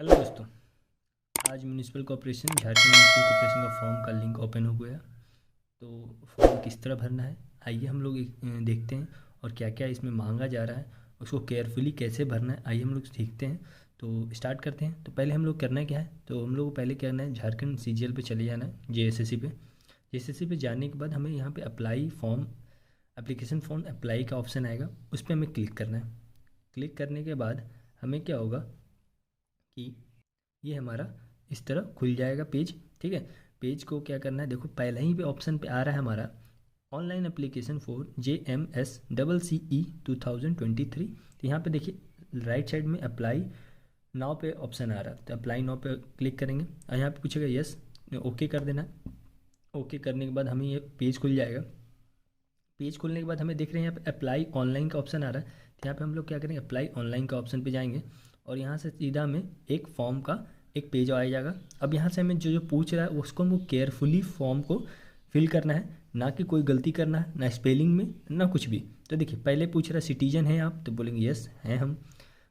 Hello दोस्तों। आज municipal corporation Jharkhand municipal corporation का फॉर्म का लिंक ओपन हो गया। तो फॉर्म किस तरह भरना है आइए हम लोग देखते हैं, और क्या क्या इसमें मांगा जा रहा है, उसको केयरफुली कैसे भरना है आइए हम लोग सीखते हैं। तो स्टार्ट करते हैं। तो पहले हम लोग करना क्या है, तो हम लोग को पहले करना है झारखंड सीजीएल पे चले जाना है, जेएसएससी पे। जेएसएससी पे जाने के बाद हमें यहाँ पे apply form, application form apply का ऑप्शन आएगा, उस पर हमें क्लिक करना है। क्लिक करने के बाद हमें क्या होगा कि ये हमारा इस तरह खुल जाएगा पेज। ठीक है, पेज को क्या करना है, देखो पहले ही पे ऑप्शन पे आ रहा है हमारा online application for JMS CCE 2023। तो यहाँ पे देखिए राइट साइड में अप्लाई नाउ पे ऑप्शन आ रहा है, तो अप्लाई नाउ पे क्लिक करेंगे और यहाँ पे पूछेगा यस, ओके कर देना। ओके करने के बाद हमें ये पेज खुल जाएगा। पेज खुलने के बाद हमें देख रहे हैं यहाँ पे अप्लाई ऑनलाइन का ऑप्शन आ रहा है, तो यहाँ पे हम लोग क्या करेंगे, अप्लाई ऑनलाइन का ऑप्शन पे जाएंगे और यहाँ से सीधा हमें एक फॉर्म का एक पेज आ जाएगा। अब यहाँ से हमें जो जो पूछ रहा है उसको हमको केयरफुली फॉर्म को फिल करना है, ना कि कोई गलती करना है, ना स्पेलिंग में ना कुछ भी। तो देखिए पहले पूछ रहा है सिटीजन है आप, तो बोलेंगे यस हैं हम।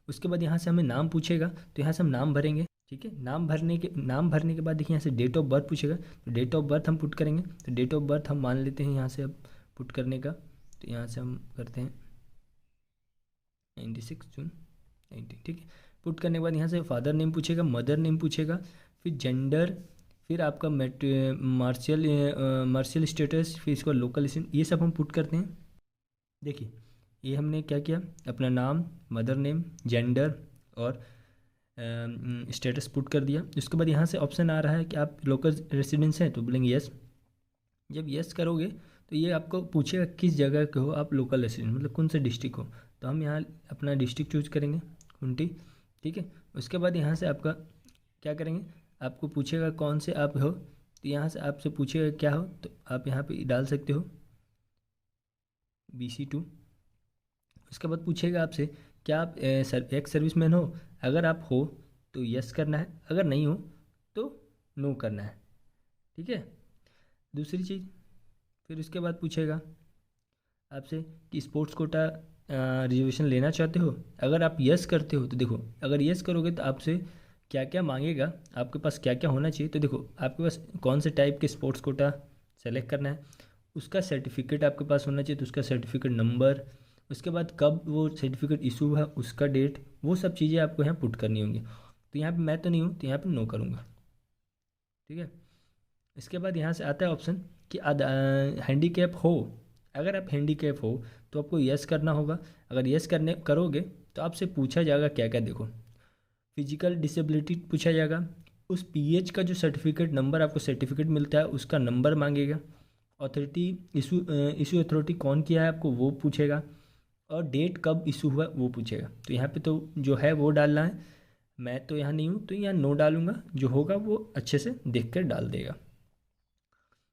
उसके बाद यहाँ से हमें नाम पूछेगा, तो यहाँ से हम नाम भरेंगे। ठीक है, नाम भरने के बाद देखिए यहाँ से डेट ऑफ बर्थ पूछेगा, तो डेट ऑफ बर्थ हम पुट करेंगे। तो डेट ऑफ बर्थ हम मान लेते हैं यहाँ से अब पुट करने का, तो यहाँ से हम करते हैं 96 जून 19। ठीक है, पुट करने के बाद यहाँ से फादर नेम पूछेगा, मदर नेम पूछेगा, फिर जेंडर, फिर आपका मार्शियल मार्शियल स्टेटस, फिर इसका लोकल, ये सब हम पुट करते हैं। देखिए ये हमने क्या किया, अपना नाम, मदर नेम, जेंडर और स्टेटस पुट कर दिया। उसके बाद यहाँ से ऑप्शन आ रहा है कि आप लोकल रेसिडेंस हैं, तो बोलेंगे यस। जब यस करोगे तो ये आपको पूछेगा किस जगह के हो आप, लोकल रेसिडेंट मतलब कौन से डिस्ट्रिक्ट हो, तो हम यहाँ अपना डिस्ट्रिक्ट चूज करेंगे, खूंटी। ठीक है, उसके बाद यहाँ से आपका क्या करेंगे, आपको पूछेगा कौन से आप हो, तो यहाँ से आपसे पूछेगा क्या हो, तो आप यहाँ पे डाल सकते हो BC2। उसके बाद पूछेगा आपसे क्या आप एक्स सर्विसमैन हो, अगर आप हो तो यस करना है, अगर नहीं हो तो नो करना है। ठीक है, दूसरी चीज़, फिर उसके बाद पूछेगा आपसे कि स्पोर्ट्स कोटा रिजर्वेशन लेना चाहते हो। अगर आप यस करते हो तो देखो, अगर यस करोगे तो आपसे क्या क्या मांगेगा, आपके पास क्या क्या होना चाहिए, तो देखो आपके पास कौन से टाइप के स्पोर्ट्स कोटा सेलेक्ट करना है, उसका सर्टिफिकेट आपके पास होना चाहिए, तो उसका सर्टिफिकेट नंबर, उसके बाद कब वो सर्टिफिकेट इशू हुआ उसका डेट, वो सब चीज़ें आपको यहाँ पुट करनी होंगी। तो यहाँ पे मैं तो नहीं हूँ, तो यहाँ पे नो करूँगा। ठीक है, इसके बाद यहाँ से आता है ऑप्शन कि हैंडीकैप हो। अगर आप हैंडीकैप हो तो आपको यस करना होगा। अगर यस करने करोगे तो आपसे पूछा जाएगा क्या क्या, देखो फिजिकल डिसेबिलिटी पूछा जाएगा, उस पीएच का जो सर्टिफिकेट नंबर आपको सर्टिफिकेट मिलता है उसका नंबर मांगेगा, अथॉरिटी इशू अथॉरिटी कौन किया है आपको वो पूछेगा, और डेट कब इशू हुआ वो पूछेगा। तो यहाँ पे तो जो है वो डालना है, मैं तो यहाँ नहीं हूँ तो यहाँ नो डालूंगा, जो होगा वो अच्छे से देख कर डाल देगा।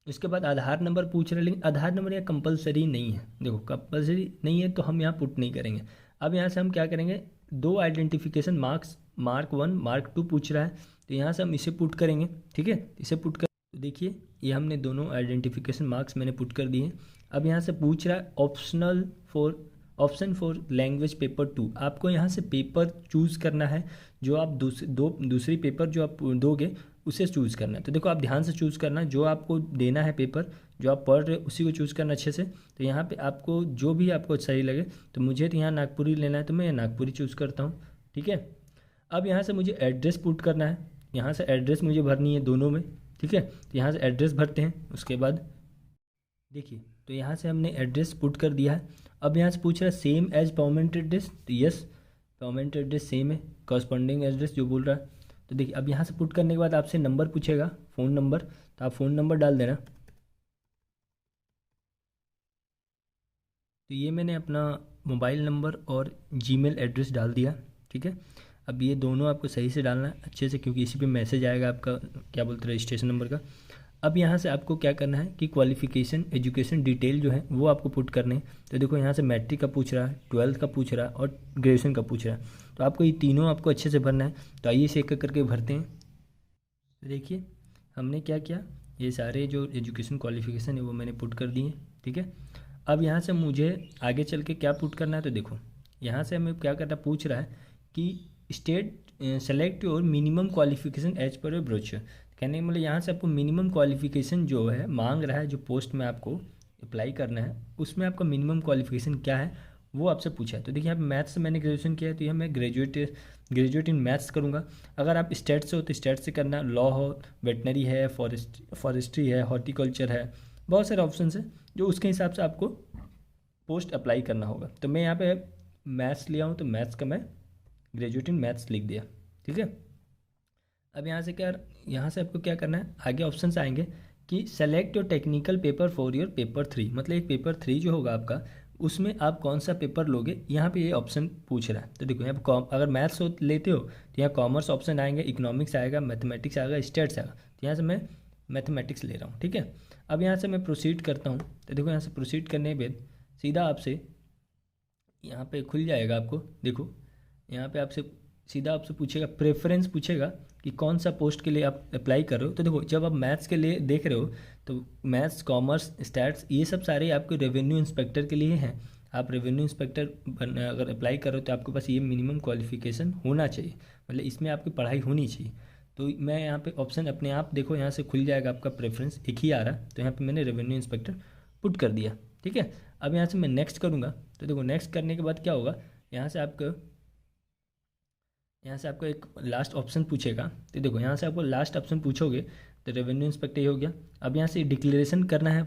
उसके बाद आधार नंबर पूछ रहे, लेकिन आधार नंबर यहाँ कंपलसरी नहीं है, देखो कंपलसरी नहीं है तो हम यहाँ पुट नहीं करेंगे। अब यहाँ से हम क्या करेंगे, दो आइडेंटिफिकेशन मार्क्स, मार्क 1 मार्क 2 पूछ रहा है, तो यहाँ से हम इसे पुट करेंगे। ठीक है, इसे पुट कर, तो देखिए ये हमने दोनों आइडेंटिफिकेशन मार्क्स मैंने पुट कर दिए। अब यहाँ से पूछ रहा है ऑप्शन फॉर लैंग्वेज पेपर 2, आपको यहाँ से पेपर चूज़ करना है, जो आप दूसरी पेपर जो आप दोगे उसे चूज़ करना है। तो देखो आप ध्यान से चूज़ करना, जो आपको देना है पेपर जो आप पढ़ रहे हो उसी को चूज़ करना अच्छे से। तो यहाँ पे आपको जो भी आपको सही लगे, तो मुझे तो यहाँ नागपुरी लेना है तो मैं नागपुरी चूज़ करता हूँ। ठीक है, अब यहाँ से मुझे एड्रेस पुट करना है, यहाँ से एड्रेस मुझे भरनी है दोनों में। ठीक है, तो यहाँ से एड्रेस भरते हैं। उसके बाद देखिए, तो यहाँ से हमने एड्रेस पुट कर दिया है। अब यहाँ से पूछ रहा है सेम एज परमानेंट एड्रेस, तो यस परमानेंट एड्रेस सेम है, कॉरस्पॉन्डिंग एड्रेस जो बोल रहा है। तो देखिए अब यहाँ से पुट करने के बाद आपसे नंबर पूछेगा, फ़ोन नंबर, तो आप फ़ोन नंबर डाल देना। तो ये मैंने अपना मोबाइल नंबर और जीमेल एड्रेस डाल दिया। ठीक है, अब ये दोनों आपको सही से डालना है अच्छे से, क्योंकि इसी पे मैसेज आएगा आपका क्या बोलते हैं रजिस्ट्रेशन नंबर का। अब यहाँ से आपको क्या करना है कि क्वालिफिकेशन एजुकेशन डिटेल जो है वो आपको पुट करने हैं। तो देखो यहाँ से मैट्रिक का पूछ रहा है, 12th का पूछ रहा है और ग्रेजुएशन का पूछ रहा है, तो आपको ये तीनों आपको अच्छे से भरना है। तो आइए इसे एक एक करके भरते हैं। तो देखिए हमने क्या किया, ये सारे जो एजुकेशन क्वालिफिकेशन है वो मैंने पुट कर दिए। ठीक है, अब यहाँ से मुझे आगे चल के क्या पुट करना है, तो देखो यहाँ से हमें क्या करना, पूछ रहा है कि state select your minimum qualification as per your brochure. कहने का मतलब यहाँ से आपको मिनिमम क्वालिफिकेशन जो है मांग रहा है, जो पोस्ट में आपको अप्लाई करना है उसमें आपका मिनिमम क्वालिफिकेशन क्या है वो आपसे पूछा है। तो देखिए यहाँ पे मैथ्स से मैंने ग्रेजुएशन किया है तो यहाँ मैं ग्रेजुएट इन मैथ्स करूँगा। अगर आप स्टेट से हो तो स्टेट से करना, लॉ हो, वेटनरी है, फॉरेस्ट्री है, हॉर्टिकल्चर है, बहुत सारे ऑप्शन है जो उसके हिसाब से आपको पोस्ट अप्लाई करना होगा। तो मैं यहाँ पे मैथ्स लिया हूँ तो मैथ्स का मैं ग्रेजुएट इन मैथ्स लिख दिया, ठीक है। अब यहाँ से आपको क्या करना है, आगे ऑप्शन आएंगे कि select your technical paper for your paper 3, मतलब एक पेपर 3 जो होगा आपका उसमें आप कौन सा पेपर लोगे, यहाँ पे ये ऑप्शन पूछ रहा है। तो देखो यहाँ पे अगर मैथ्स लेते हो तो यहाँ कॉमर्स ऑप्शन आएंगे, इकोनॉमिक्स आएगा, मैथमेटिक्स आएगा, स्टेट्स आएगा। तो यहाँ से मैं मैथमेटिक्स ले रहा हूँ, ठीक है। अब यहाँ से मैं प्रोसीड करता हूँ। तो देखो यहाँ से प्रोसीड करने के बाद सीधा आपसे यहाँ पे खुल जाएगा, आपको देखो यहाँ पे आपसे सीधा आपसे पूछेगा, प्रेफरेंस पूछेगा कि कौन सा पोस्ट के लिए आप अप्लाई कर रहे हो। तो देखो जब आप मैथ्स के लिए देख रहे हो तो मैथ्स, कॉमर्स, स्टैट्स ये सब सारे आपके रेवेन्यू इंस्पेक्टर के लिए हैं। आप रेवेन्यू इंस्पेक्टर अगर अप्लाई कर रहे हो तो आपके पास ये मिनिमम क्वालिफिकेशन होना चाहिए, मतलब इसमें आपकी पढ़ाई होनी चाहिए। तो मैं यहाँ पे ऑप्शन अपने आप देखो यहाँ से खुल जाएगा, आपका प्रेफरेंस एक ही आ रहा है तो यहाँ पे मैंने रेवेन्यू इंस्पेक्टर पुट कर दिया, ठीक है। अब यहाँ से मैं नेक्स्ट करूँगा। तो देखो नेक्स्ट करने के बाद क्या होगा, यहाँ से आपको एक लास्ट ऑप्शन पूछेगा। तो देखो यहाँ से आपको लास्ट ऑप्शन पूछोगे तो रेवेन्यू इंस्पेक्टर ये हो गया। अब यहाँ से डिक्लेरेशन करना है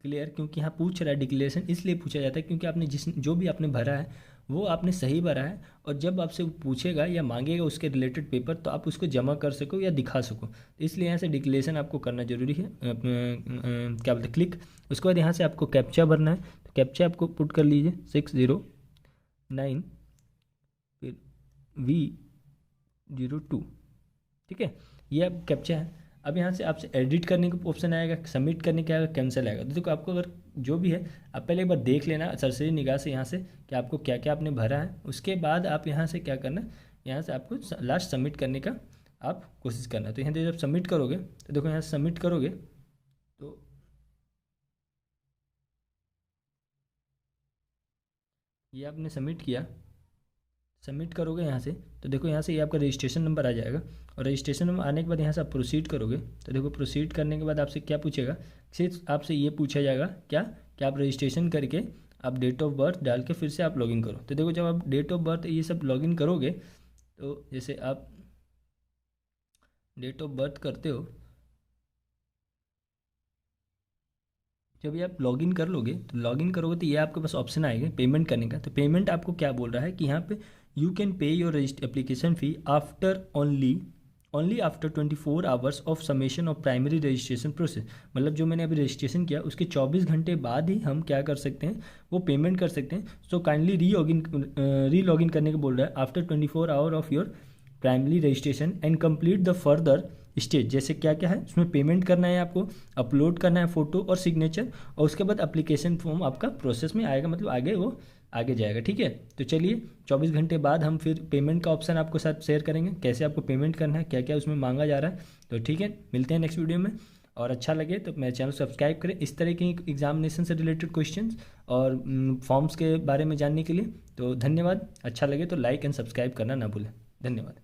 क्लियर, क्योंकि यहाँ पूछ रहा है डिक्लेरेशन इसलिए पूछा जाता है क्योंकि आपने जो भी आपने भरा है वो आपने सही भरा है, और जब आपसे पूछेगा या मांगेगा उसके रिलेटेड पेपर तो आप उसको जमा कर सको या दिखा सको। तो इसलिए यहाँ से डिक्लेरेशन आपको करना जरूरी है। क्या बोलते हैं, क्लिक। उसके बाद यहाँ से आपको कैप्चा भरना है। तो कैप्चा आपको पुट कर लीजिए 609 फिर V02, ठीक है। ये अब कैप्चा है। अब यहाँ से आपसे एडिट करने का ऑप्शन आएगा, सबमिट करने का आएगा, कैंसिल आएगा। तो देखो आपको अगर जो भी है आप पहले एक बार देख लेना सरसरी निगाह से यहाँ से कि आपको क्या क्या आपने भरा है। उसके बाद आप यहाँ से क्या करना, यहाँ से आपको लास्ट सबमिट करने का आप कोशिश करना। तो यहाँ से जब सबमिट करोगे तो देखो यहाँ से सबमिट करोगे तो ये आपने सबमिट किया, सबमिट करोगे यहाँ से तो देखो यहाँ से ये आपका रजिस्ट्रेशन नंबर आ जाएगा, और रजिस्ट्रेशन नंबर आने के बाद यहाँ से आप प्रोसीड करोगे। तो देखो प्रोसीड करने के बाद आपसे क्या पूछेगा, सिर्फ आपसे ये पूछा जाएगा क्या कि आप रजिस्ट्रेशन करके आप डेट ऑफ बर्थ डाल के फिर से आप लॉगिन करो। तो देखो जब आप डेट ऑफ बर्थ ये सब लॉगिन करोगे तो जैसे आप डेट ऑफ बर्थ करते हो, जब ये आप लॉगिन कर लोगे तो लॉगिन करोगे तो ये आपके पास ऑप्शन आएगा पेमेंट करने का। तो पेमेंट आपको क्या बोल रहा है कि यहाँ पे you can pay your application fee after only after 24 hours of submission of primary registration process. मतलब जो मैंने अभी रजिस्ट्रेशन किया उसके 24 घंटे बाद ही हम क्या कर सकते हैं, वो पेमेंट कर सकते हैं। सो काइंडली री लॉगिन करने को बोल रहा है after 24 hour of your primary registration and complete the further stage. जैसे क्या क्या है उसमें पेमेंट करना है, आपको अपलोड करना है फ़ोटो और सिग्नेचर, और उसके बाद एप्लीकेशन फॉर्म आपका प्रोसेस में आएगा, मतलब आगे वो आगे जाएगा, ठीक है। तो चलिए 24 घंटे बाद हम फिर पेमेंट का ऑप्शन आपको साथ शेयर करेंगे, कैसे आपको पेमेंट करना है, क्या क्या उसमें मांगा जा रहा है। तो ठीक है, मिलते हैं नेक्स्ट वीडियो में। और अच्छा लगे तो मेरे चैनल सब्सक्राइब करें इस तरह के एग्जामिनेशन से रिलेटेड क्वेश्चंस और फॉर्म्स के बारे में जानने के लिए। तो धन्यवाद। अच्छा लगे तो लाइक एंड सब्सक्राइब करना ना भूलें। धन्यवाद।